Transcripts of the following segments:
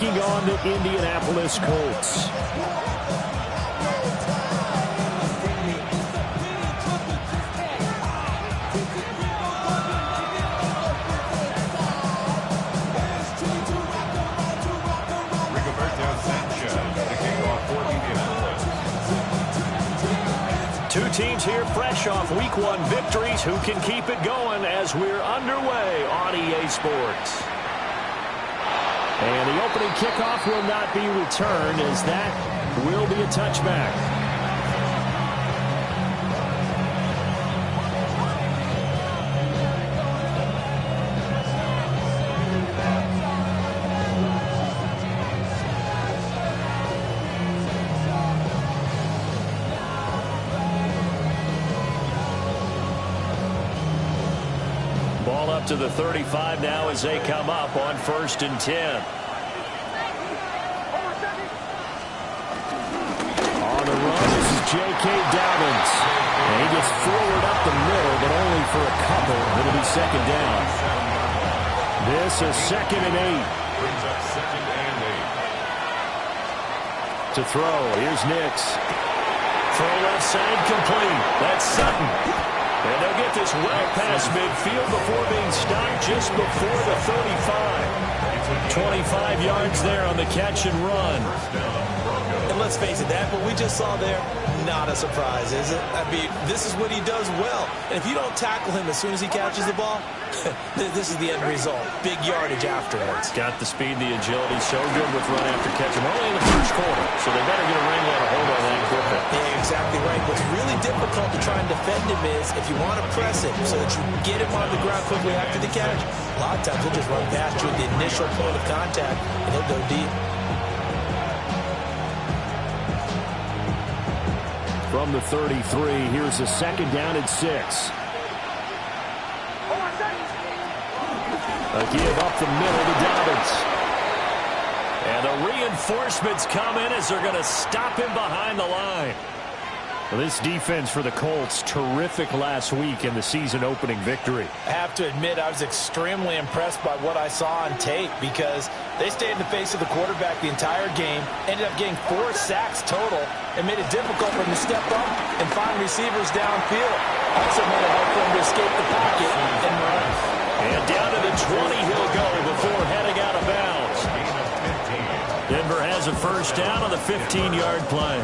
On the Indianapolis Colts. Two teams here fresh off Week 1 victories. Who can keep it going as we're underway on EA Sports? And the opening kickoff will not be returned, as that will be a touchback. Ball up to the 35 now as they come up on 1st and 10. J.K. Dobbins. And he gets forward up the middle, but only for a couple. It'll be 2nd down. This is 2nd and 8. Brings up 2nd and 8. To throw. Here's Nix. Throw left side complete. That's Sutton. And they'll get this well past midfield before being stopped just before the 35. 25 yards there on the catch and run. And let's face it, that what we just saw there, not a surprise, is it? I mean, this is what he does well. And if you don't tackle him as soon as he catches the ball, this is the end result. Big yardage afterwards. Got the speed, the agility, so good with run after catch. We're only in the 1st quarter, so they better get a wrangle and a hold on that quickly. Yeah, exactly right. What's really difficult to try and defend him is if you want to press him so that you get him on the ground quickly after the catch, a lot of times he'll just run past you at the initial point of contact, and he'll go deep. From the 33, here's a 2nd down and 6. A give up the middle to Dobbins. And the reinforcements come in as they're going to stop him behind the line. Well, this defense for the Colts, terrific last week in the season-opening victory. I have to admit, I was extremely impressed by what I saw on tape because they stayed in the face of the quarterback the entire game, ended up getting 4 sacks total, and made it difficult for him to step up and find receivers downfield. Also made it hard for him to escape the pocket and run. And down to the 20 he'll go before heading out of bounds. Denver has a 1st down on the 15-yard play.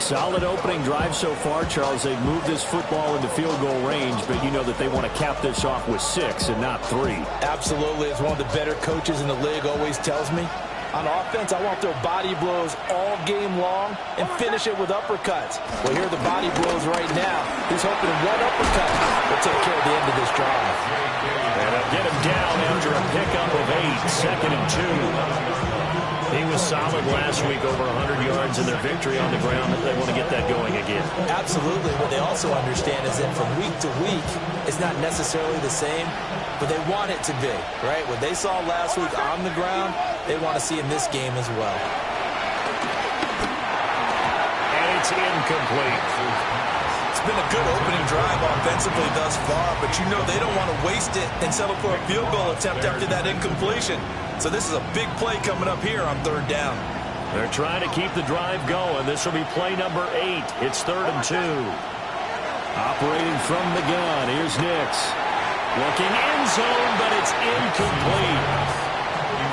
Solid opening drive so far, Charles. They've moved this football into field goal range, but you know that they want to cap this off with 6 and not 3. Absolutely. As one of the better coaches in the league always tells me, on offense, I want to throw body blows all game long and finish it with uppercuts. Well, here are the body blows right now. He's hoping one uppercut will take care of the end of this drive. And they'll get him down after a pickup of 8, 2nd and 2. He was solid last week, over 100 yards in their victory on the ground. They want to get that going again. Absolutely. What they also understand is that from week to week, it's not necessarily the same, but they want it to be, right? What they saw last week on the ground, they want to see in this game as well. And it's incomplete. It's been a good opening drive offensively thus far, but you know they don't want to waste it and settle for a field goal attempt after that incompletion. So this is a big play coming up here on 3rd down. They're trying to keep the drive going. This will be play number 8. It's 3rd and 2. Operating from the gun, here's Nix. Looking end zone, but it's incomplete.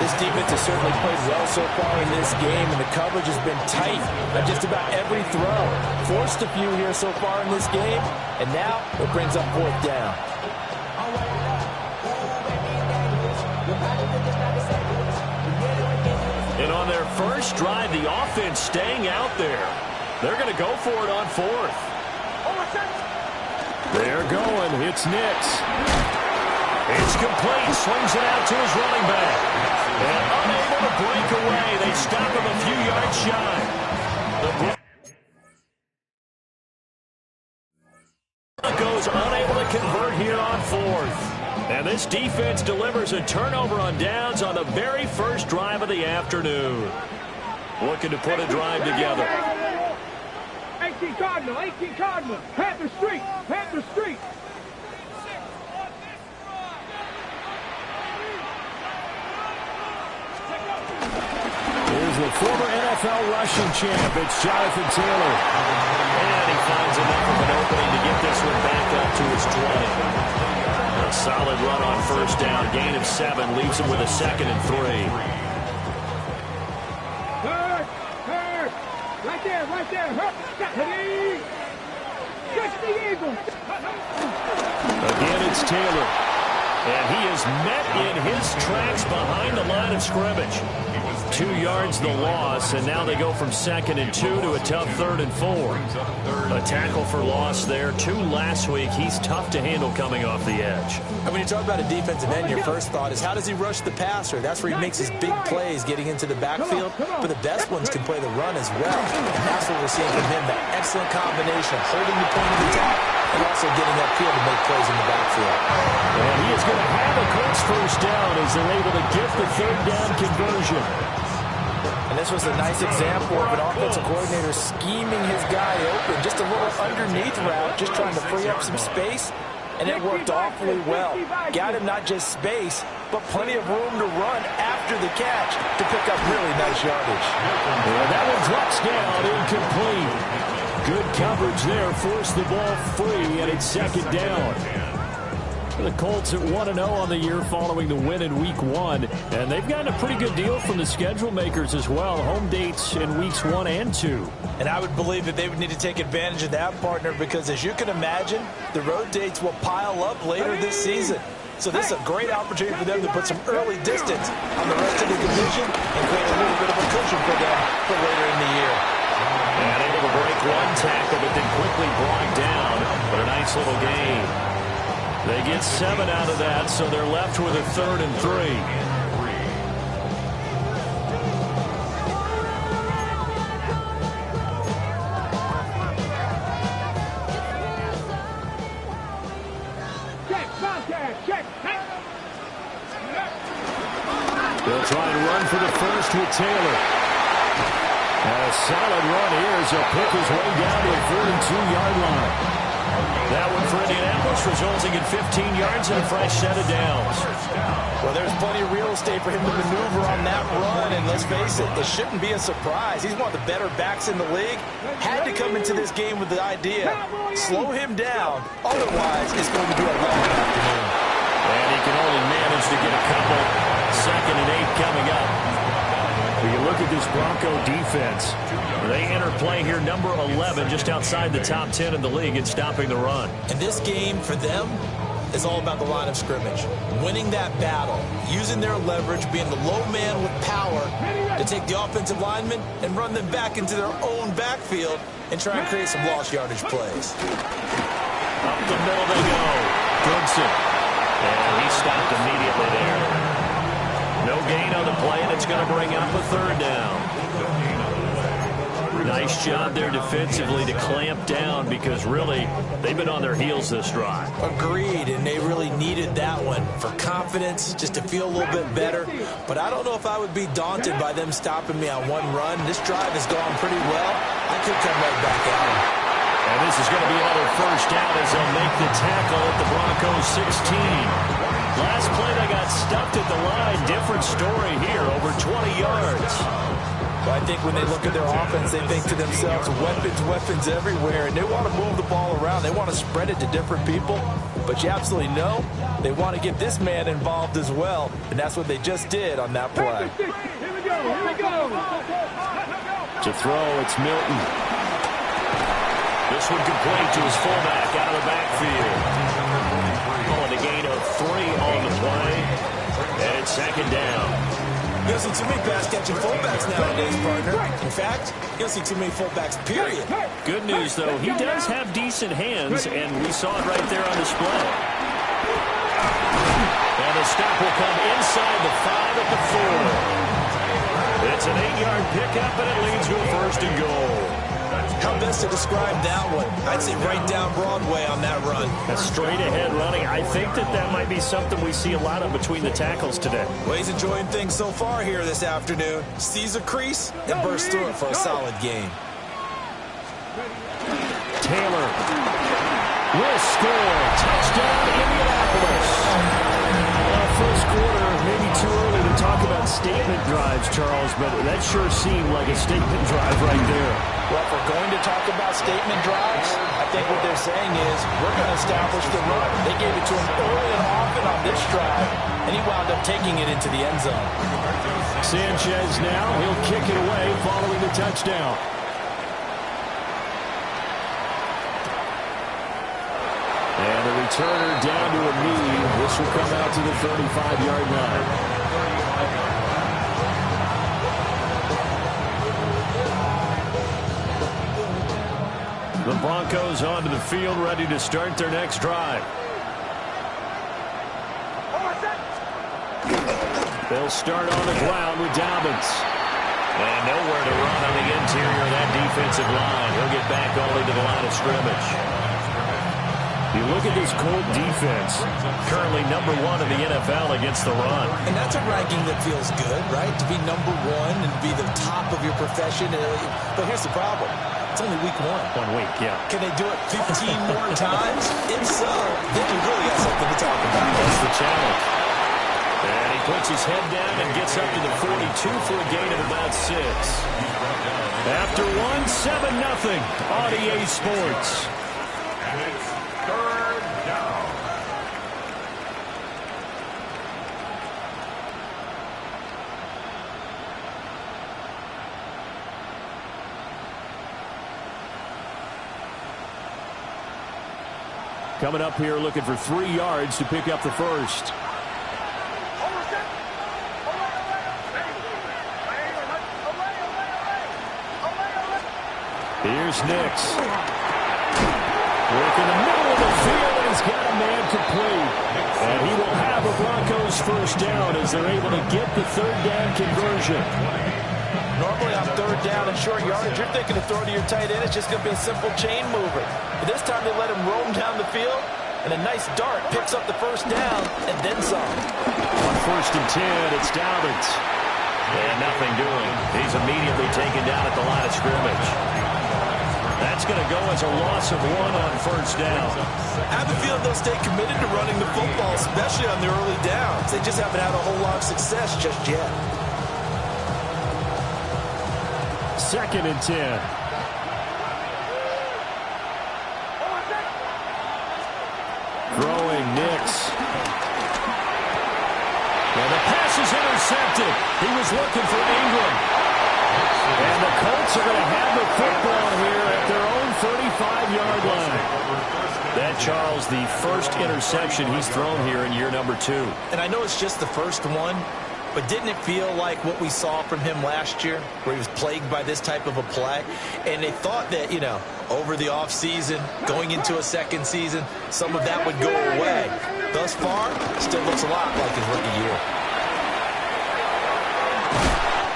This defense has certainly played well so far in this game, and the coverage has been tight on just about every throw. Forced a few here so far in this game, and now it brings up 4th down. And on their first drive, the offense staying out there. They're going to go for it on 4th. They're going. It's Nix. It's complete. Swings it out to his running back. And unable to break away. They stop him a few yards shy. The Broncos unable to convert here on 4th. And this defense delivers a turnover on downs on the very first drive of the afternoon. Looking to put a drive together. 18 Cardinal, 18 Cardinal. Panther Street, Panther Street. the former NFL rushing champ. It's Jonathan Taylor. And he finds enough of an opening to get this one back up to his 20. A solid run on first down. Gain of 7 leaves him with a 2nd and 3. Right there, right there. Catch the eagle. Again, it's Taylor. And he is met in his tracks behind the line of scrimmage. 2 yards the loss, and now they go from 2nd and 2 to a tough 3rd and 4. A tackle for loss there. 2 last week. He's tough to handle coming off the edge. And when you talk about a defensive end, your first thought is how does he rush the passer? That's where he makes his big plays getting into the backfield. But the best ones can play the run as well. And that's what we're seeing from him, that excellent combination of holding the point of attack and also getting upfield to make plays in the backfield. And he is going to have a Colts first down as they're able to get the 3rd down conversion. And this was a nice example of an offensive coordinator scheming his guy open. Just a little underneath route, just trying to free up some space. And it worked awfully well. Got him not just space, but plenty of room to run after the catch to pick up really nice yardage. And that one drops down, incomplete. Good coverage there, forced the ball free, and it's 2nd down. The Colts at 1-0 on the year following the win in Week 1. And they've gotten a pretty good deal from the schedule makers as well. Home dates in Weeks 1 and 2. And I would believe that they would need to take advantage of that, partner, because as you can imagine, the road dates will pile up later this season. So this is a great opportunity for them to put some early distance on the rest of the division and create a little bit of a cushion for them for later in the year. And able to break one tackle, but then quickly brought down. But a nice little gain. They get 7 out of that, so they're left with a 3rd and 3. They'll try and run for the first with Taylor. And a solid run here as he'll pick his way down to a 42-yard line. That one for Indianapolis, resulting in 15 yards and a fresh set of downs. Well, there's plenty of real estate for him to maneuver on that run, and let's face it, it shouldn't be a surprise. He's one of the better backs in the league. Had to come into this game with the idea, slow him down, otherwise it's going to be a long afternoon. And he can only manage to get a couple. 2nd and 8 coming up. When you look at this Bronco defense, they enter play here number 11, just outside the top 10 in the league in stopping the run. And this game for them is all about the line of scrimmage. Winning that battle, using their leverage, being the low man with power to take the offensive linemen and run them back into their own backfield and try and create some lost yardage plays. Up the middle they go. Goodson. And he stopped immediately there. No gain on the play, and it's going to bring up a 3rd down. Nice job there defensively to clamp down because really they've been on their heels this drive. Agreed, and they really needed that one for confidence, just to feel a little bit better. But I don't know if I would be daunted by them stopping me on one run. This drive has gone pretty well. I could come right back at them. And this is going to be another first down as they'll make the tackle at the Broncos 16. Last play they got stuffed at the line. Different story here, over 20 yards. Well, I think when they look at their offense, they think to themselves, weapons everywhere, and they want to move the ball around. They want to spread it to different people, but you absolutely know they want to get this man involved as well, and that's what they just did on that play. Here we go, here we go. To throw, it's Milton. This one complete to his fullback out of the backfield. Calling a gain of 3 on the play, and it's 2nd down. You don't see too many pass-catching fullbacks nowadays, partner. In fact, you don't see too many fullbacks, period. Good news, though, he does have decent hands, and we saw it right there on display. And the stop will come inside the 5 at the 4. It's an 8-yard pickup, and it leads to a 1st and goal. How best to describe that one? I'd say right down Broadway on that run. A straight-ahead running. I think that might be something we see a lot of between the tackles today. Well, he's enjoying things so far here this afternoon. Sees a crease and bursts through it for a solid gain. Taylor will score. Touchdown, Indianapolis. Well, first quarter, maybe too early to talk about statement drives, Charles, but that sure seemed like a statement drive right there. Well, if we're going to talk about statement drives, I think what they're saying is we're going to establish the run. They gave it to him early and often on this drive, and he wound up taking it into the end zone. Sanchez now, he'll kick it away following the touchdown. And the returner down to a knee. This will come out to the 35-yard line. The Broncos onto the field, ready to start their next drive. They'll start on the ground with Dobbins. And nowhere to run on the interior of that defensive line. He'll get back only to the line of scrimmage. You look at this Colt defense, currently #1 in the NFL against the run. And that's a ranking that feels good, right? To be #1 and to be the top of your profession. But here's the problem. It's only week 1. 1 week, yeah. Can they do it 15 more times? If so, then you really got something to talk about. That's the challenge. And he puts his head down and gets up to the 42 for a gain of about 6. After 1, 7-0 on EA Sports. And it's 3rd down. Coming up here looking for 3 yards to pick up the first. Here's Nix. Work in the middle of the field, and he's got a man complete. And he will have a Broncos first down as they're able to get the 3rd down conversion. Normally on 3rd down and short yardage, you're thinking to throw to your tight end. It's just going to be a simple chain mover. But this time they let him roam down the field, and a nice dart picks up the first down and then some. On 1st and 10, it's Dobbins. And nothing doing. He's immediately taken down at the line of scrimmage. That's going to go as a loss of 1 on 1st down. I have a feeling they'll stay committed to running the football, especially on the early downs. They just haven't had a whole lot of success just yet. 2nd and 10. Throwing Nix. And the pass is intercepted. He was looking for Ingram. And the Colts are going to have the football here at their own 35-yard line. That, Charles, the first interception he's thrown here in year #2. And I know it's just the first one, but didn't it feel like what we saw from him last year, where he was plagued by this type of a play? And they thought that, you know, over the offseason, going into a second season, some of that would go away. Thus far, still looks a lot like his rookie year.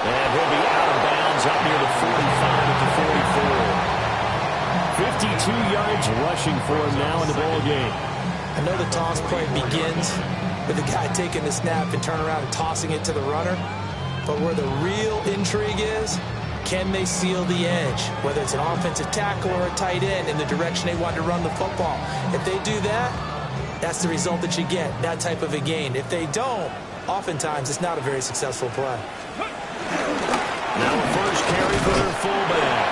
And he'll be out of bounds up near the 45 at the 44. 52 yards rushing for him now in the ball game. I know the toss play begins with the guy taking the snap and turning around and tossing it to the runner. But where the real intrigue is, can they seal the edge, whether it's an offensive tackle or a tight end, in the direction they want to run the football? If they do that, that's the result that you get, that type of a gain. If they don't, oftentimes it's not a very successful play. Now a first carry for their fullback.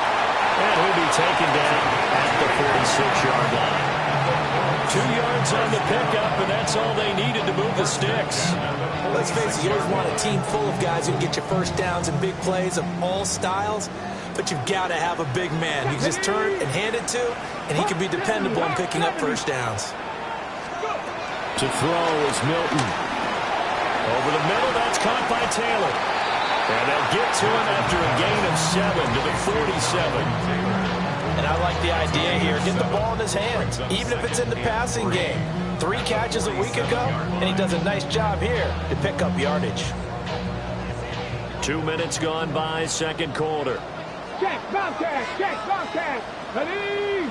And he'll be taken down at the 46-yard line. 2 yards on the pickup, and that's all they needed to move the sticks. Let's face it, you always want a team full of guys who can get you first downs and big plays of all styles, but you've got to have a big man you can just turn and hand it to, and he can be dependable in picking up first downs. To throw is Milton. Over the middle, that's caught by Taylor. And they'll get to him after a gain of 7 to the 47. And I like the idea here. Get the ball in his hands, even if it's in the passing game. 3 catches a week ago, and he does a nice job here to pick up yardage. 2 minutes gone by, second quarter. Check, Bobcat, check, Bobcat. Ready?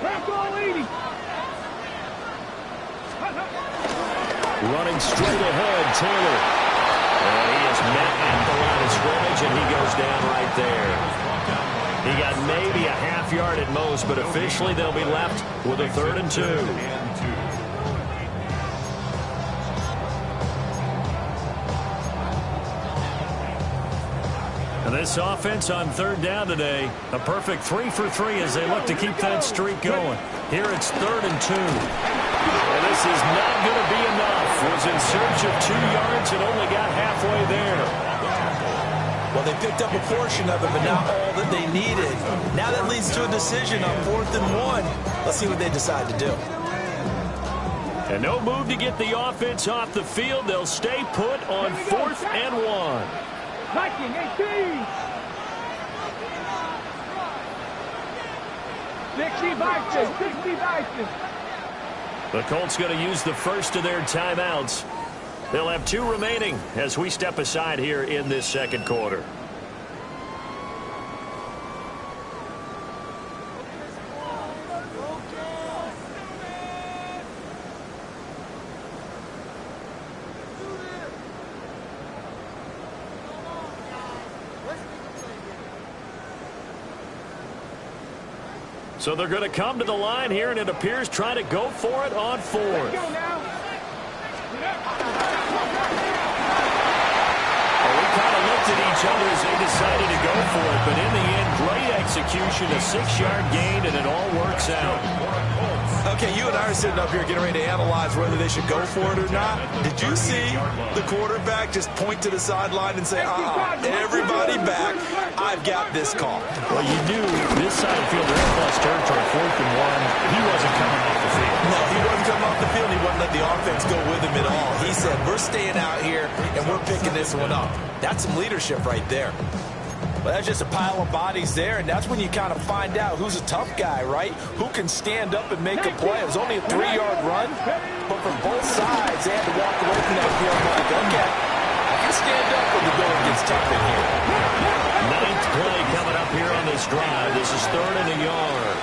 Tackle leading. Running straight ahead, Taylor. And he is met at the line of scrimmage, and he goes down right there. He got maybe a half yard at most, but officially they'll be left with a 3rd and 2. And this offense on third down today, a perfect 3 for 3 as they look to keep that streak going. Here it's 3rd and 2. And this is not going to be enough. Was in search of 2 yards and only got halfway there. Well, they picked up a portion of it, but not all that they needed. Now that leads to a decision on 4th and 1. Let's see what they decide to do. And no move to get the offense off the field. They'll stay put on 4th and 1. Viking 18. 60 Vikings. 60 Vikings. The Colts going to use the first of their timeouts. They'll have 2 remaining as we step aside here in this second quarter. So they're going to come to the line here, and it appears trying to go for it on 4th. Go now. Well, we kind of looked at each other as they decided to go for it, but in the end, great execution, a 6-yard gain, and it all works out. Okay, you and I are sitting up here getting ready to analyze whether they should go for it or not. Did you see the quarterback just point to the sideline and say, everybody back, I've got this call? Well, you knew this side of the field, they're in plus territory, 4th and 1. He wasn't coming off the field. No, he wasn't coming off the field. He wouldn't let the offense go with him at all. He said, we're staying out here, and we're picking this one up. That's some leadership right there. Well, that's just a pile of bodies there, and that's when you kind of find out who's a tough guy, right? Who can stand up and make a play. It was only a 3-yard run, but from both sides, they had to walk away from that field like, okay, I can stand up when the going gets tough in here. 9th play coming up here on this drive. This is 3rd and a yard.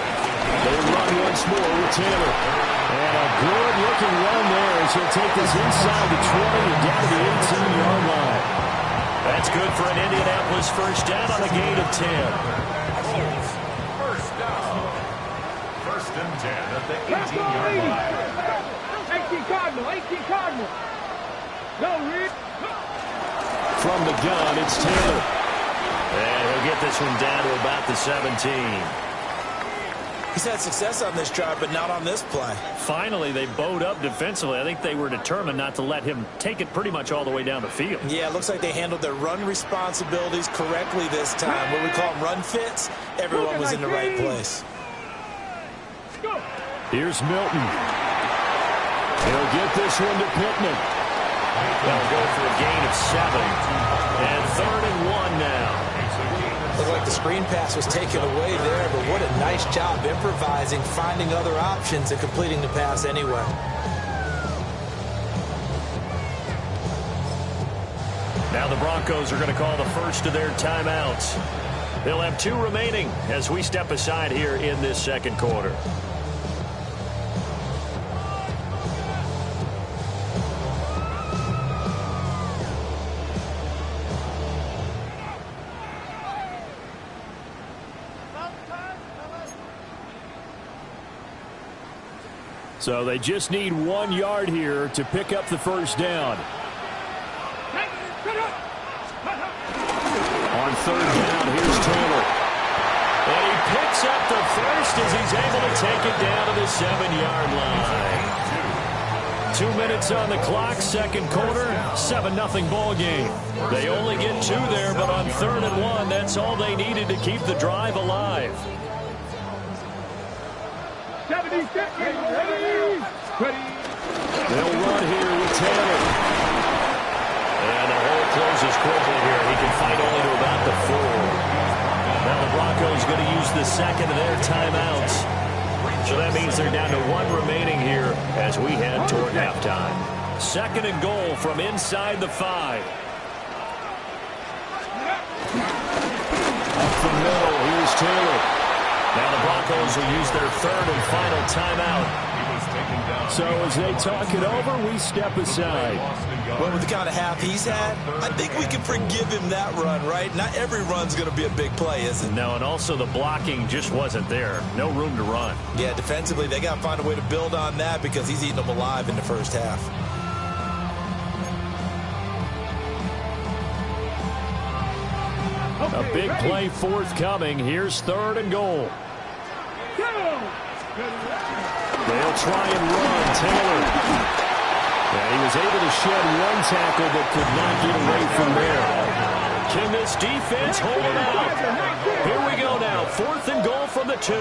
They run once more with Taylor. And a good-looking run there as he'll take this inside the 20 and down to the 18-yard line. That's good for an Indianapolis first down on a gain of 10. First down. 1st and 10 at the 18-yard line. 18 Cardinal. 18 Cardinal. Go, Rick. From the gun, it's Taylor. And he'll get this one down to about the 17. He's had success on this drive, but not on this play. Finally, they bowed up defensively. I think they were determined not to let him take it pretty much all the way down the field. Yeah, it looks like they handled their run responsibilities correctly this time. What we call them run fits, everyone was in the right place. Here's Milton. He'll get this one to Pittman. They'll go for a gain of 7. And 3rd and 1 now. Looked like the screen pass was taken away there, but what a nice job improvising, finding other options, and completing the pass anyway. Now the Broncos are going to call the first of their timeouts. They'll have 2 remaining as we step aside here in this second quarter. So they just need 1 yard here to pick up the first down. On 3rd down, here's Taylor. And he picks up the first as he's able to take it down to the 7-yard line. 2 minutes on the clock, second quarter, 7-0 ball game. They only get 2 there, but on 3rd and 1, that's all they needed to keep the drive alive. 70, 50, ready. They'll run here with Taylor. And the hole closes quickly here. He can fight only to about the 4. Now the Broncos going to use the second of their timeouts. So that means they're down to 1 remaining here as we head toward halftime. 2nd and goal from inside the 5. Up the middle, here's Taylor. Now the Broncos will use their 3rd and final timeout. So as they talk it over, we step aside. Well, with the kind of half he's had, I think we can forgive him that run, right? Not every run's going to be a big play, is it? No, and also the blocking just wasn't there. No room to run. Yeah, defensively, they got to find a way to build on that because he's eating them alive in the first half. A big play forthcoming. Here's 3rd and goal. They'll try and run. Taylor. And he was able to shed 1 tackle but could not get away from there. Can this defense hold it out? Here we go now. 4th and goal from the 2.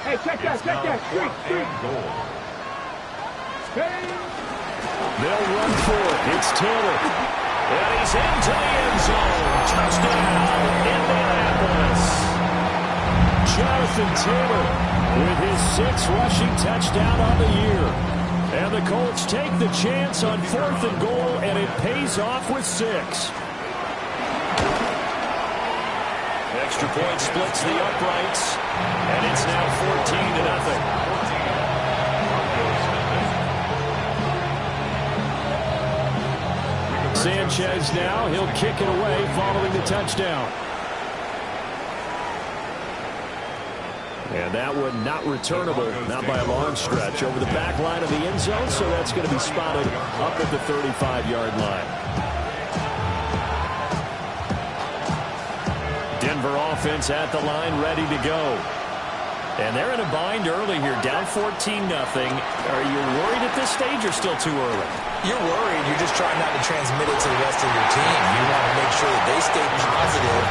Hey, check that. Street. They'll run for it. It's Taylor. And he's into the end zone. Touchdown, Indianapolis. Jonathan Taylor with his 6th rushing touchdown on the year. And the Colts take the chance on 4th and goal, and it pays off with 6. Extra point splits the uprights, and it's now 14-0. Sanchez now, he'll kick it away following the touchdown. And that one not returnable, not by a long stretch, over the back line of the end zone, so that's going to be spotted up at the 35-yard line. Denver offense at the line, ready to go. And they're in a bind early here, down 14-0. Are you worried at this stage or still too early? You're worried. You're just trying not to transmit it to the rest of your team. You want to make sure that they stay positive.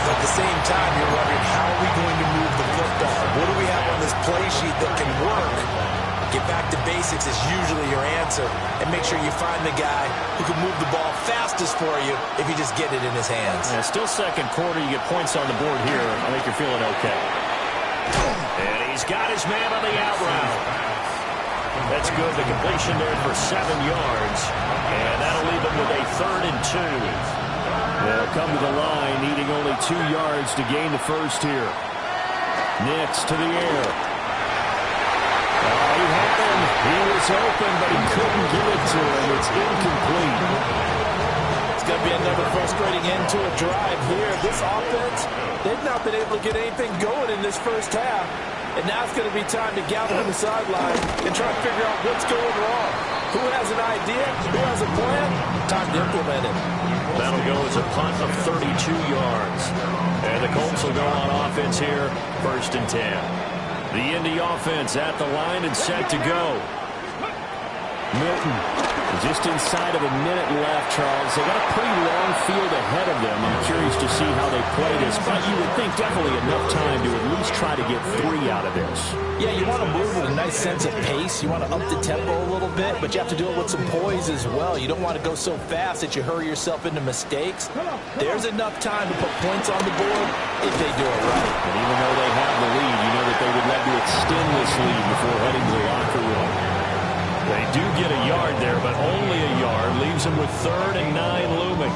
But at the same time, you're wondering, how are we going to move the football? What do we have on this play sheet that can work? Get back to basics is usually your answer. And make sure you find the guy who can move the ball fastest for you if you just get it in his hands. Yeah, still 2nd quarter. You get points on the board here. I think you're feeling okay. And he's got his man on the out route. That's good. The completion there for 7 yards. And that'll leave them with a 3rd and 2. They'll come to the line, needing only 2 yards to gain the first here. Nix to the air. Oh, he had him. He was open, but he couldn't get it to him. It's incomplete. It's going to be another frustrating end to a drive here. This offense, they've not been able to get anything going in this first half. And now it's going to be time to gather on the sideline and try to figure out what's going wrong. Who has an idea? Who has a plan? Time to implement it. That'll go as a punt of 32 yards. And the Colts will go on offense here, 1st and 10. The Indy offense at the line and set to go. Milton, just inside of a minute left, Charles. They got a pretty long field ahead of them. I'm curious to see how they play this, but you would think definitely enough time to at least try to get 3 out of this. Yeah, you want to move with a nice sense of pace. You want to up the tempo a little bit, but you have to do it with some poise as well. You don't want to go so fast that you hurry yourself into mistakes. There's enough time to put points on the board if they do it right. And even though they have the lead, you know that they would love to extend this lead before heading to the locker room. They do get a yard there, but only a yard. Leaves them with 3rd and 9 looming.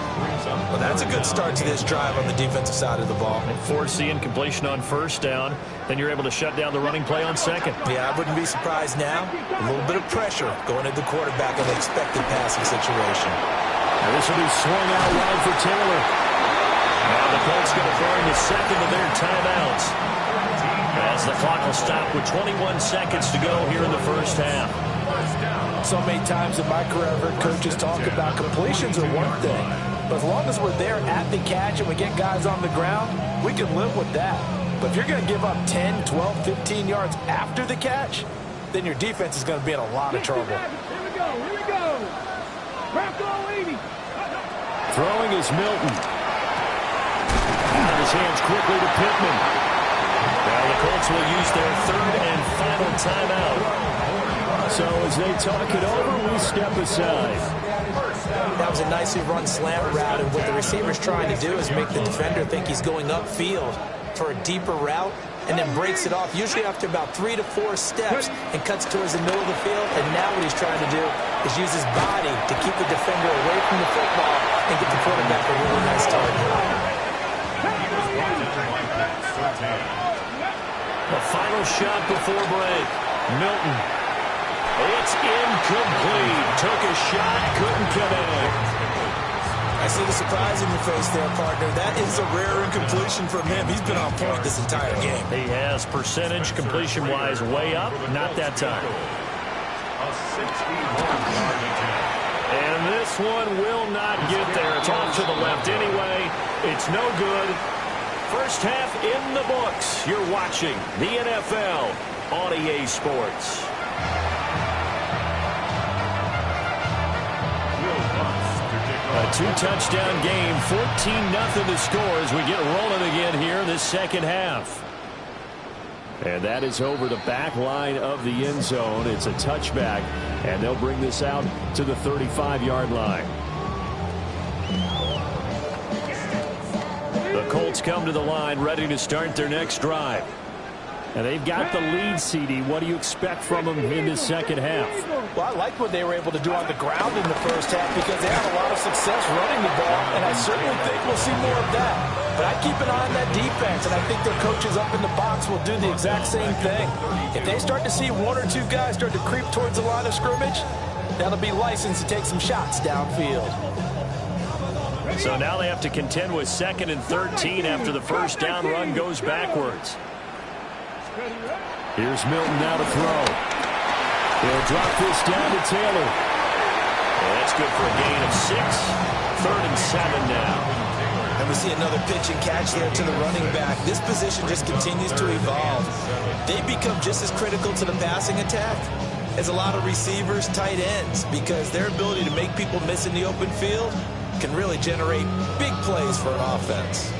Well, that's a good start to this drive on the defensive side of the ball. And force the incompletion on 1st down. Then you're able to shut down the running play on 2nd. Yeah, I wouldn't be surprised now. A little bit of pressure going at the quarterback in an expected passing situation. Now this will be swung out wide for Taylor. Now the Colts going to burn the 2nd of their timeouts, as the clock will stop with 21 seconds to go here in the first half. So many times in my career, I've heard coaches talk about completions are one thing. But as long as we're there at the catch and we get guys on the ground, we can live with that. But if you're going to give up 10, 12, 15 yards after the catch, then your defense is going to be in a lot of trouble. Here we go. Bronco 80. Throwing is Milton. Out of his hands quickly to Pittman. Now the Colts will use their 3rd and final timeout. So as they talk it over, we step aside. That was a nicely run slant route, and what the receiver's trying to do is make the defender think he's going upfield for a deeper route, and then breaks it off, usually after about 3 to 4 steps, and cuts towards the middle of the field. And now what he's trying to do is use his body to keep the defender away from the football and get the quarterback a really nice target. The final shot before break. Milton. It's incomplete. Took a shot, couldn't connect. I see the surprise in your face there, partner. That is a rare incompletion from him. He's been on point this entire game. He has percentage completion-wise way up. Not that time. And this one will not get there. It's off to the left anyway. It's no good. First half in the books. You're watching the NFL on EA Sports. A two-touchdown game, 14-0 to score as we get rolling again here in this second half. And that is over the back line of the end zone. It's a touchback, and they'll bring this out to the 35-yard line. The Colts come to the line ready to start their next drive. And they've got the lead, CD. What do you expect from them in this second half? Well, I like what they were able to do on the ground in the first half because they had a lot of success running the ball, and I certainly think we'll see more of that. But I keep an eye on that defense, and I think their coaches up in the box will do the exact same thing. If they start to see one or two guys start to creep towards the line of scrimmage, that'll be licensed to take some shots downfield. So now they have to contend with 2nd and 13 after the first down run goes backwards. Here's Milton now to throw. He'll drop this down to Taylor. And that's good for a gain of 6. 3rd and 7 now. And we see another pitch and catch there to the running back. This position just continues to evolve. They become just as critical to the passing attack as a lot of receivers, tight ends, because their ability to make people miss in the open field can really generate big plays for an offense.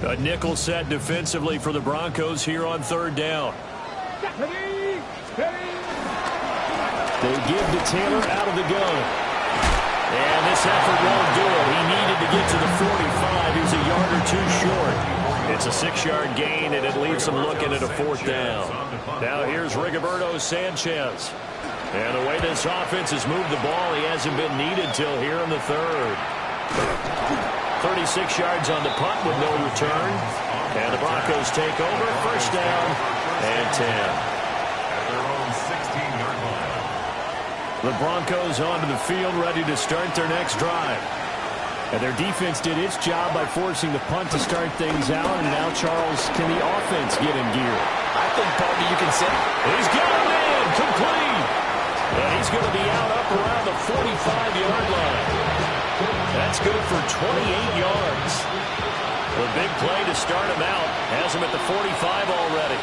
A nickel set defensively for the Broncos here on 3rd down. They give to Taylor out of the gun. And this effort won't do it. He needed to get to the 45. He was a yard or two short. It's a 6-yard gain, and it leaves him looking at a 4th down. Now here's Rigoberto Sanchez. And the way this offense has moved the ball, he hasn't been needed till here in the 3rd. 36 yards on the punt with no return. And the Broncos take over. 1st down and 10. At their own 16-yard line. The Broncos onto the field ready to start their next drive. And their defense did its job by forcing the punt to start things out. And now, Charles, can the offense get in gear? I think, Parker, you can say he's got him in. Complete. And he's going to be out up around the 45-yard line. That's good for 28 yards. The big play to start him out has him at the 45 already.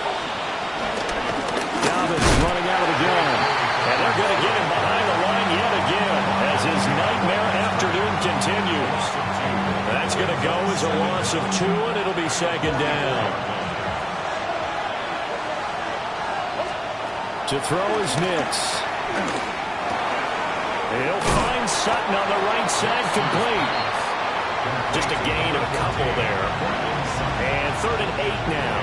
Dobbins running out of the gun. And they're going to get him behind the line yet again as his nightmare afternoon continues. That's going to go as a loss of 2, and it'll be 2nd down. To throw is Nix. He'll find Sutton on the right side, complete. Just a gain of a couple there. And 3rd and 8 now.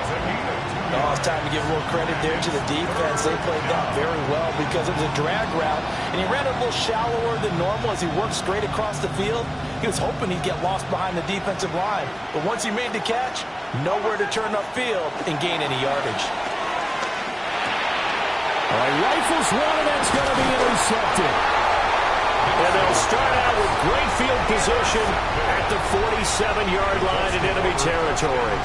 Oh, it's time to give a little credit there to the defense. They played that very well because it was a drag route, and he ran a little shallower than normal as he worked straight across the field. He was hoping he'd get lost behind the defensive line. But once he made the catch, nowhere to turn upfield and gain any yardage. All right, rifles one, and that's going to be intercepted. And they'll start out with great field position at the 47-yard line in enemy territory.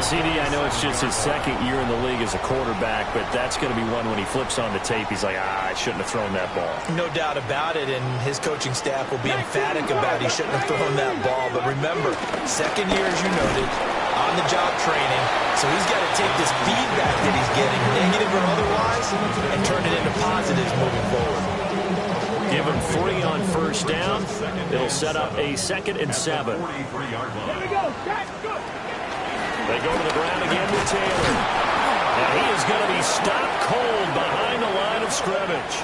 CD, I know it's just his 2nd year in the league as a quarterback, but that's going to be one when he flips on the tape, he's like, I shouldn't have thrown that ball. No doubt about it, and his coaching staff will be emphatic about he shouldn't have thrown that ball. But remember, 2nd year, as you noted, on-the-job training, so he's got to take this feedback that he's getting, negative or otherwise, and turn it into positives moving forward. Give him 3 on 1st down. It'll set up a 2nd and 7. They go to the ground again with Taylor. And he is going to be stopped cold behind the line of scrimmage.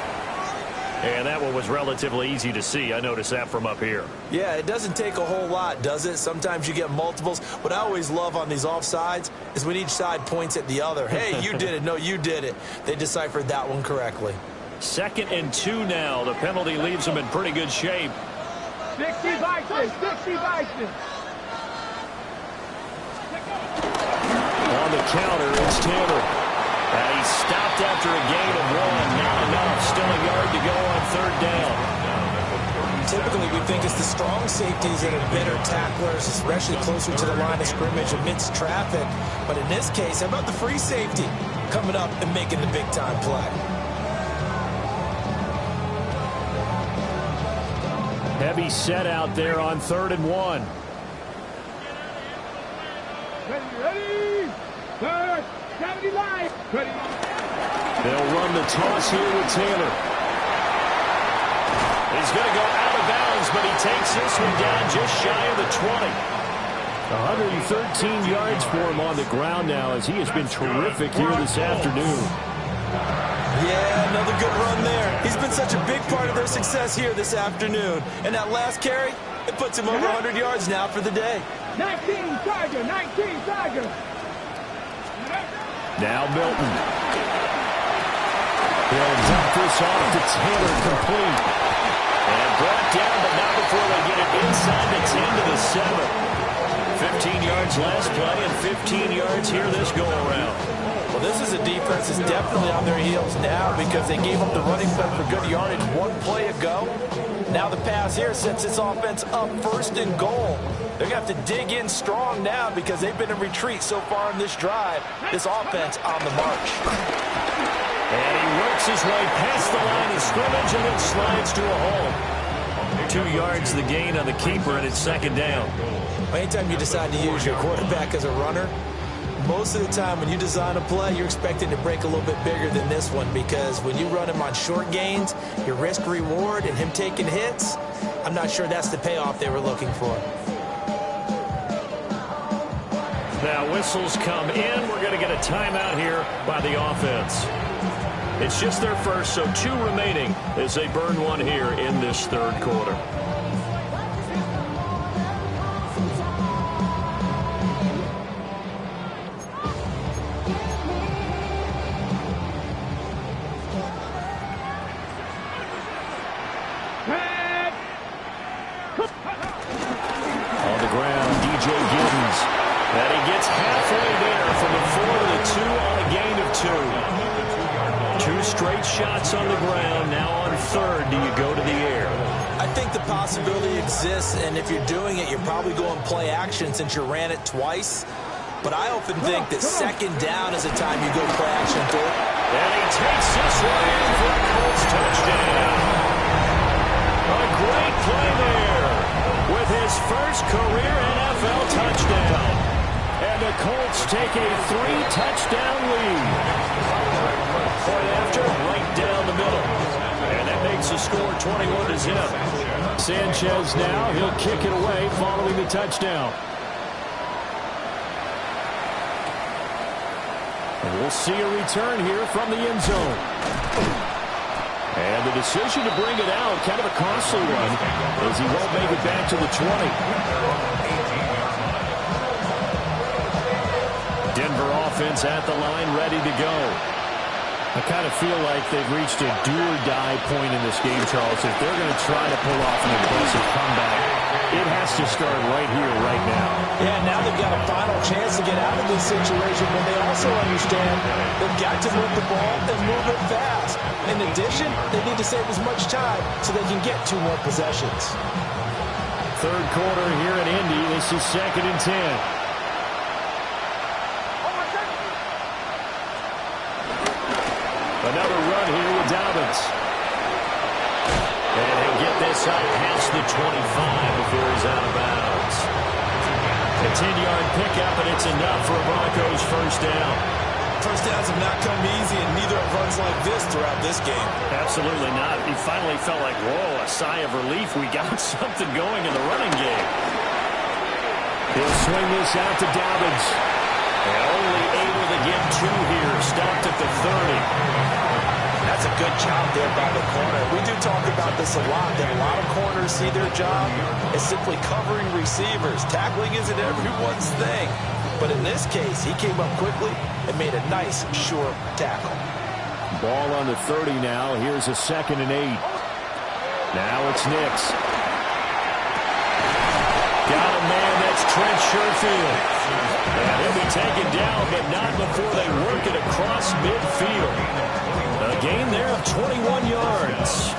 And that one was relatively easy to see. I noticed that from up here. Yeah, it doesn't take a whole lot, does it? Sometimes you get multiples. What I always love on these offsides is when each side points at the other. Hey, you did it. No, you did it. They deciphered that one correctly. 2nd and 2 now. The penalty leaves them in pretty good shape. 60 Vikings, 60 Vikings. On the counter, it's Taylor. He stopped after a gain of 1. Not enough. Still a yard to go on 3rd down. typically we think it's the strong safeties that are better tacklers, especially closer to the line of scrimmage amidst traffic. But in this case, how about the free safety coming up and making the big-time play? Heavy set out there on 3rd and 1. Ready? Third, 70 line. Ready. They'll run the toss here with Taylor. He's going to go out of bounds, but he takes this one down just shy of the 20. 113 yards for him on the ground now, as he has been terrific here this afternoon. Yeah, another good run there. He's been such a big part of their success here this afternoon. And that last carry, it puts him over 100 yards now for the day. 19 Tiger, 19 Tiger. Now Milton. He'll dump this off to Taylor, complete. And brought down, but not before they get it inside the 10 to the 7. 15 yards last play and 15 yards here this go-around. Well, this is a defense that's definitely on their heels now because they gave up the running play for good yardage one play ago. Now the pass here sets this offense up 1st and goal. They're going to have to dig in strong now because they've been in retreat so far in this drive. This offense on the march. And he works his way past the line of scrimmage and then slides to a hole. 2 yards the gain on the keeper, and it's 2nd down. Anytime you decide to use your quarterback as a runner, most of the time when you design a play, you're expecting to break a little bit bigger than this one because when you run him on short gains, your risk-reward and him taking hits, I'm not sure that's the payoff they were looking for. Now whistles come in. We're going to get a timeout here by the offense. It's just their first, so 2 remaining as they burn one here in this 3rd quarter. On the ground, DJ Giddens. And he gets halfway there from the 4 to the 2 on a gain of 2. 2 straight shots on the ground. Now on 3rd, do you go to the air? I think the possibility exists, and if you're doing it, you're probably going play action since you ran it twice. But I often think that 2nd down is the time you go play action through. And he takes this one in for a Colts touchdown. A great play there with his first career NFL touchdown. And the Colts take a 3-touchdown lead. Point after, right down the middle. And that makes the score 21-0. Sanchez now, he'll kick it away following the touchdown. And we'll see a return here from the end zone. And the decision to bring it out, kind of a costly one, as he won't make it back to the 20. Denver offense at the line, ready to go. I kind of feel like they've reached a do-or-die point in this game, Charles. If they're going to try to pull off an impressive comeback, it has to start right here, right now. Yeah, now they've got a final chance to get out of this situation, but they also understand they've got to move the ball and move it fast. In addition, they need to save as much time so they can get 2 more possessions. 3rd quarter here in Indy. This is 2nd and 10. Another run here with Dobbins. And he'll get this up past the 25 before he's out of bounds. A 10-yard pickup, and it's enough for a Broncos 1st down. First downs have not come easy, and neither have runs like this throughout this game. Absolutely not. He finally felt like, whoa, a sigh of relief. We got something going in the running game. He'll swing this out to Dobbins. And only able to get 2 here. Stopped at the 30. That's a good job there by the corner. We do talk about this a lot, that a lot of corners see their job as simply covering receivers. Tackling isn't everyone's thing. But in this case, he came up quickly and made a nice, short tackle. Ball on the 30 now. Here's a 2nd and 8. Now it's Nix. Got a man, that's Trent Sherfield. And he'll be taken down, but not before they work it across midfield. A gain there of 21 yards.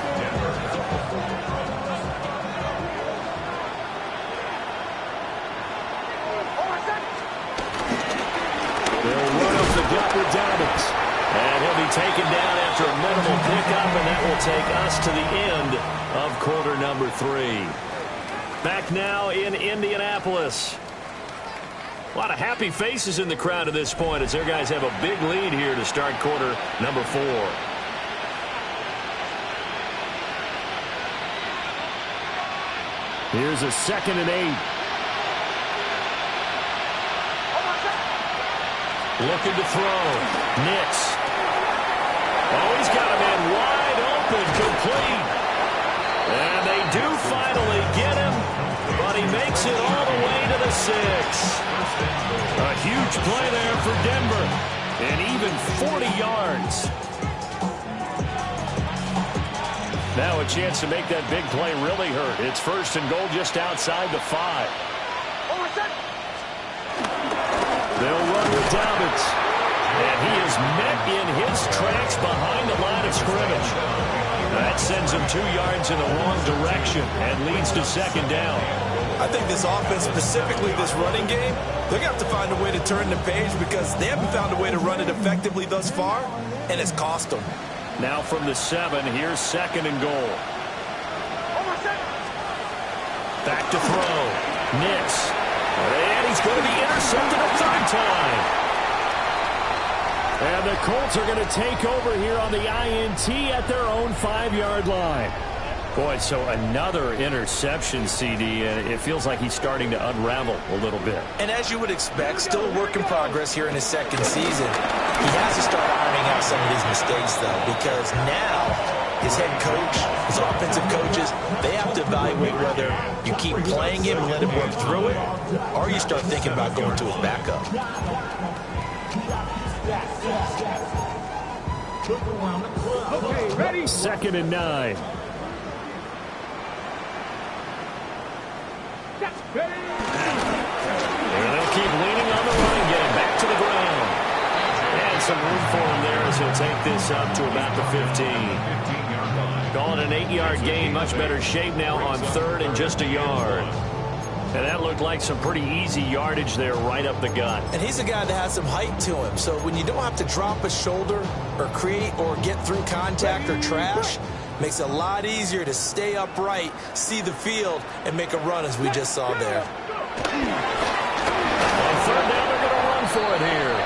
up with Dobbins. And he'll be taken down after a minimal pickup, and that will take us to the end of quarter number 3. Back now in Indianapolis. A lot of happy faces in the crowd at this point as their guys have a big lead here to start quarter number 4. Here's a 2nd and 8. Looking to throw. Nix. Oh, he's got a man wide open, complete. And they do finally get him, but he makes it all the way to the 6. A huge play there for Denver, and even 40 yards. Now a chance to make that big play really hurt. It's 1st and goal just outside the 5. They'll run with Dobbins. And he is met in his tracks behind the line of scrimmage. That sends him 2 yards in the wrong direction and leads to 2nd down. I think this offense, specifically this running game, they're going to have to find a way to turn the page because they haven't found a way to run it effectively thus far, and it's cost them. Now from the 7, here's 2nd and goal. Back to throw. Nix. And he's going to be intercepted a 3rd time. And the Colts are going to take over here on the INT at their own 5-yard line. Boy, so another interception, CD, and it feels like he's starting to unravel a little bit. And as you would expect, still a work in progress here in his 2nd season. He has to start ironing out some of these mistakes, though, because now his head coach, his offensive coaches, they have to evaluate whether you keep playing him and let him work through it, or you start thinking about going to his backup. Okay, ready? 2nd and 9. And they'll keep leaning on the running game. Back to the ground. And some room for him there as he'll take this up to about the 15. Calling an 8-yard gain. Much better shape now on 3rd and just a yard. And that looked like some pretty easy yardage there right up the gut. And he's a guy that has some height to him. So when you don't have to drop a shoulder or create or get through contact or trash, makes it a lot easier to stay upright, see the field, and make a run as we just saw there. On 3rd down, they're going to run for it here.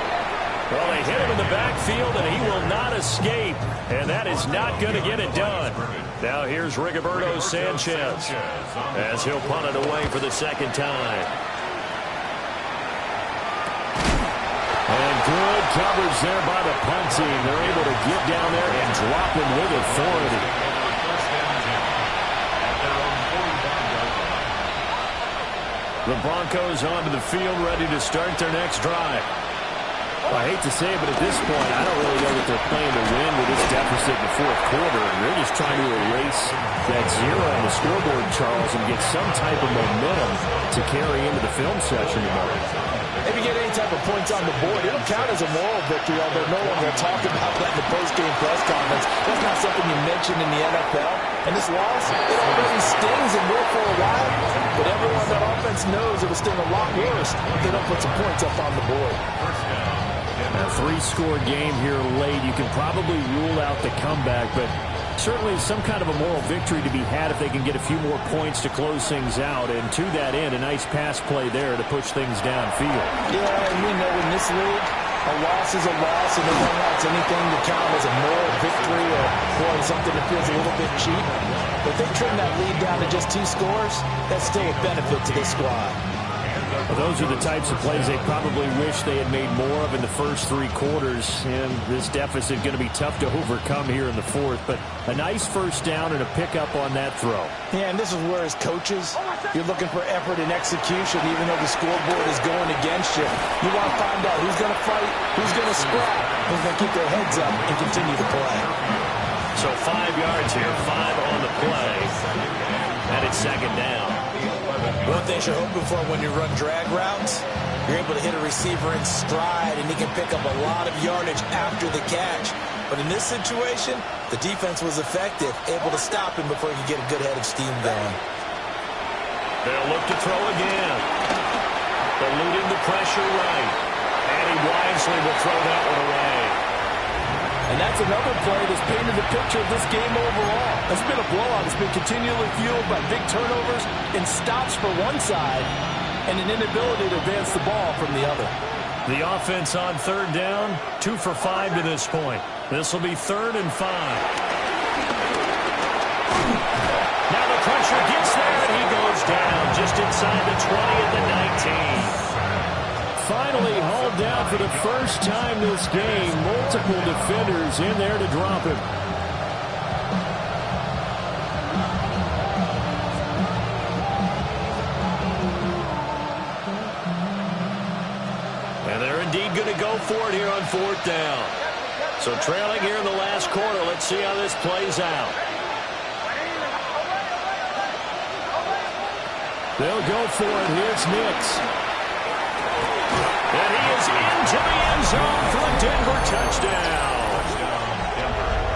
Well, they hit him in the backfield, and he will not escape. And that is not going to get it done. Now here's Rigoberto Sanchez as he'll punt it away for the 2nd time. And good coverage there by the punt team. They're able to get down there and drop him with authority. The Broncos onto the field, ready to start their next drive. Well, I hate to say it, but at this point, I don't really know that they're playing to win with this deficit in the 4th quarter. They're just trying to erase that 0 on the scoreboard, Charles, and get some type of momentum to carry into the film session tomorrow. Maybe get any type of points on the board. It'll count as a moral victory, although no one will talk about that in the post-game press conference. That's not something you mention in the NFL. And this loss, it already stings and will for a while. But everyone on that offense knows it will sting a lot worse if they don't put some points up on the board. A 3-score game here late. You can probably rule out the comeback, but certainly some kind of a moral victory to be had if they can get a few more points to close things out. And to that end, a nice pass play there to push things downfield. Yeah, and we know in this league, a loss is a loss, and no one wants anything to count as a moral victory or boy, something that feels a little bit cheap. But if they trim that lead down to just 2 scores, that's still a benefit to this squad. Well, those are the types of plays they probably wish they had made more of in the first 3 quarters. And this deficit going to be tough to overcome here in the 4th. But a nice 1st down and a pickup on that throw. Yeah, and this is where as coaches, you're looking for effort and execution, even though the scoreboard is going against you. You want to find out who's going to fight, who's going to scrap, who's going to keep their heads up and continue to play. So 5 yards here, 5 on the play. And it's 2nd down. One thing you're hoping for when you run drag routes, you're able to hit a receiver in stride, and he can pick up a lot of yardage after the catch. But in this situation, the defense was effective, able to stop him before he could get a good head of steam going. They'll look to throw again. Eluding the pressure right. And he wisely will throw that one away. And that's another play that's painted the picture of this game overall. It's been a blowout. It's been continually fueled by big turnovers and stops for one side and an inability to advance the ball from the other. The offense on third down, 2 for 5 to this point. This will be 3rd and 5. Now the pressure gets there, and he goes down just inside the 20 at the 19. Finally hauled down for the first time this game. Multiple defenders in there to drop him. And they're indeed going to go for it here on 4th down. So trailing here in the last quarter. Let's see how this plays out. They'll go for it. Here's Nix. And he is into the end zone for a Denver touchdown.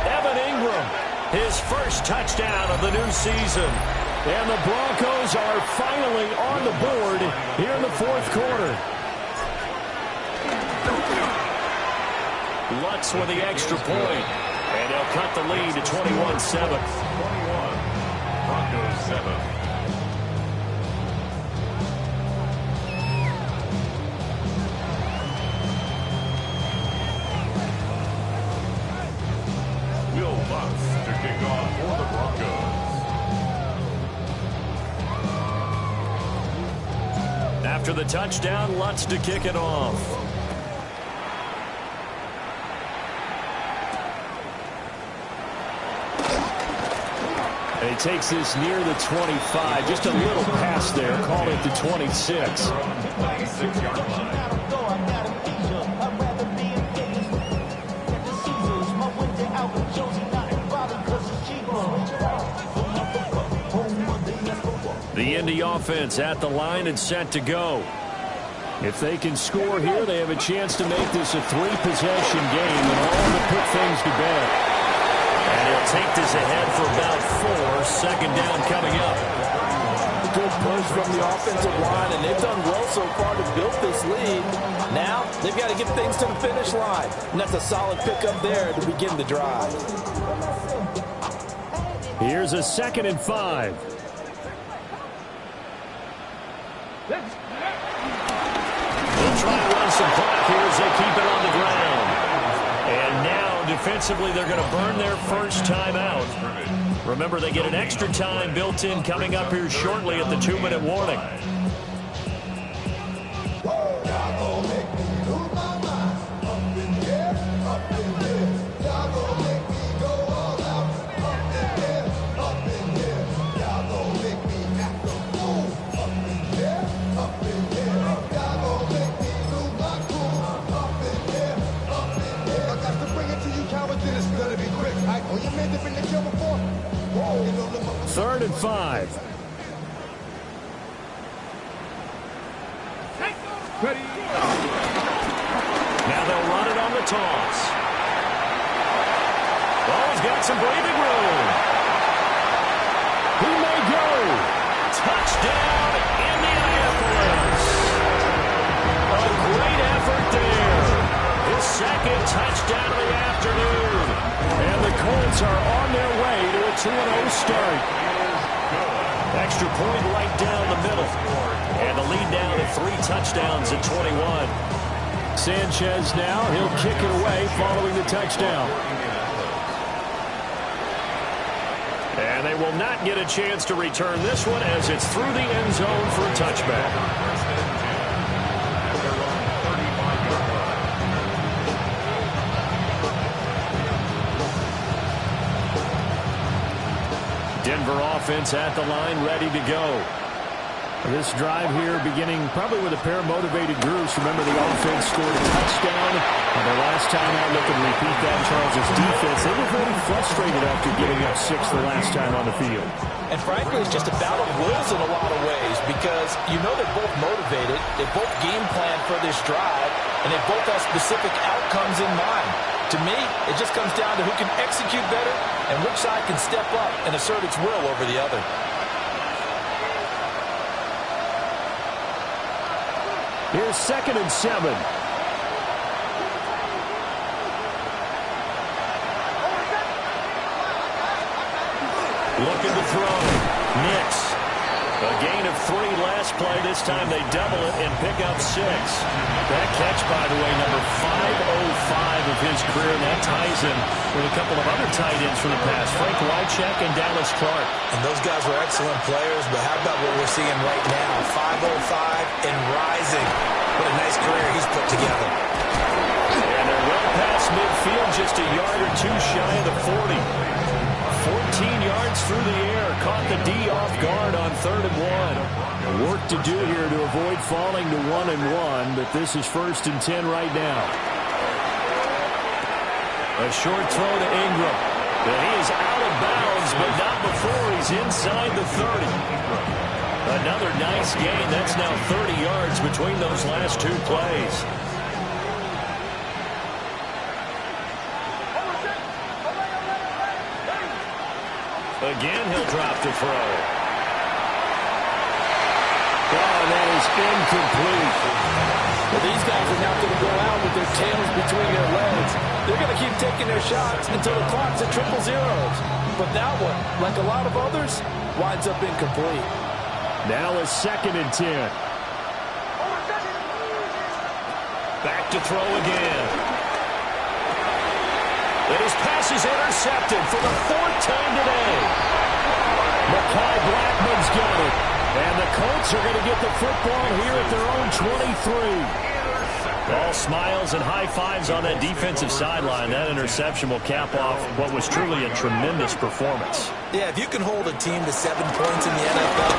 Evan Ingram, his first touchdown of the new season. And the Broncos are finally on the board here in the 4th quarter. Lutz with the extra point. And he'll cut the lead to 21-7. 21, Broncos 7. To kick off for the Broncos. After the touchdown, Lutz to kick it off. And he takes this near the 25. Just a little pass there. Call it the 26. 26-yard line. The Indy offense at the line and set to go. If they can score here, they have a chance to make this a 3-possession game and all to put things to bed. And he'll take this ahead for about 4. 2nd down coming up. Good push from the offensive line, and they've done well so far to build this lead. Now, they've got to get things to the finish line. And that's a solid pickup there to begin the drive. Here's a 2nd and 5. They'll try to run some clock here as they keep it on the ground. And now, defensively, they're going to burn their first timeout. Remember, they get an extra time built in coming up here shortly at the 2-minute warning. Third and 5. Now they'll run it on the toss. Oh, he's got some breathing room. He may go. Touchdown, Indianapolis. A great effort there. His 2nd touchdown of the afternoon. And the Colts are on their way to a 2-0 start. Extra point right down the middle. And the lead down to 3 touchdowns at 21. Sanchez now, he'll kick it away following the touchdown. And they will not get a chance to return this one as it's through the end zone for a touchback. Denver offense at the line, ready to go. This drive here beginning probably with a pair of motivated groups. Remember, the offense scored a touchdown. And the last time out, looking to repeat that, Charles' defense, they were very frustrated after giving up 6 the last time on the field. And frankly, it's just a battle of wills in a lot of ways because you know they're both motivated. They both game plan for this drive, and they both have specific outcomes in mind. To me, it just comes down to who can execute better and which side can step up and assert its will over the other. Here's 2nd and 7. Looking to throw. Nix. A gain of 3 last play. This time they double it and pick up 6. That catch, by the way, number 505 of his career, and that ties him with a couple of other tight ends from the past, Frank Wycheck and Dallas Clark. And those guys were excellent players, but how about what we're seeing right now? 505 and rising. What a nice career he's put together. And they're well past midfield, just a yard or 2 shy of the 40. 14 yards through the air, caught the D off guard on 3rd and 1. Work to do here to avoid falling to 1-1, but this is 1st and 10 right now. A short throw to Ingram. And he is out of bounds, but not before he's inside the 30. Another nice gain. That's now 30 yards between those last 2 plays. Again, he'll drop to throw. Oh, that is incomplete. Well, these guys are now going to go out with their tails between their legs. They're going to keep taking their shots until the clock's at 000. But that one, like a lot of others, winds up incomplete. Now a 2nd and 10. Back to throw again. And his pass is intercepted for the 4th time today. Mekhi Blackmon's got it. And the Colts are going to get the football here at their own 23. All smiles and high fives on that defensive sideline. That interception will cap off what was truly a tremendous performance. Yeah, if you can hold a team to 7 points in the NFL,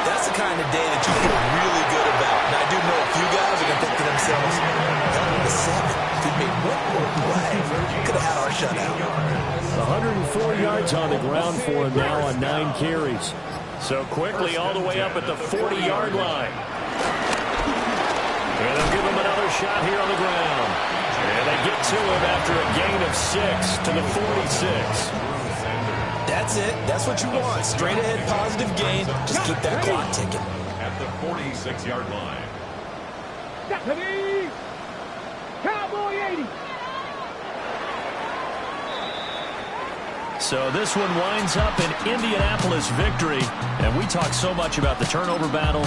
that's the kind of day that you feel really good about. And I do know a few guys are going to think to themselves, hell, the 7. If we made 1 more play, could have had our shutout. 104 yards on the ground for him now on 9 carries. So quickly all the way up at the 40-yard line. And they'll give him another shot here on the ground. And they get to him after a gain of 6 to the 46. That's it. That's what you want. Straight ahead positive gain. Just keep that clock ticking. At the 46-yard line. Cowboy 80. So this one winds up an Indianapolis victory. And we talk so much about the turnover battle,